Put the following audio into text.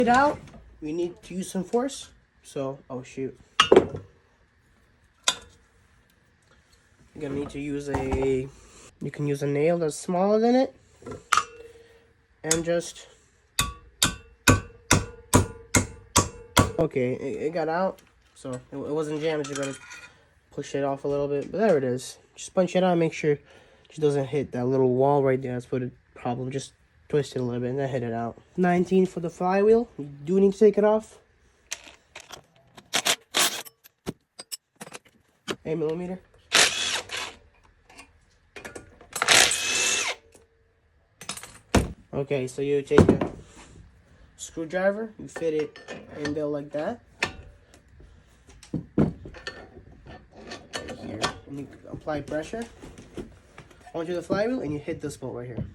It out. We need to use some force. So, oh shoot. You're gonna need to use you can use a nail that's smaller than it. And just, okay, it got out. So, it wasn't jammed. You gotta push it off a little bit. But there it is. Just punch it out, make sure it just doesn't hit that little wall right there. That's what the problem. Just twist it a little bit and then hit it out. 19 for the flywheel. You do need to take it off. 8mm. Okay, so you take a screwdriver, you fit it in there like that. Right here, and you apply pressure onto the flywheel, and you hit this bolt right here.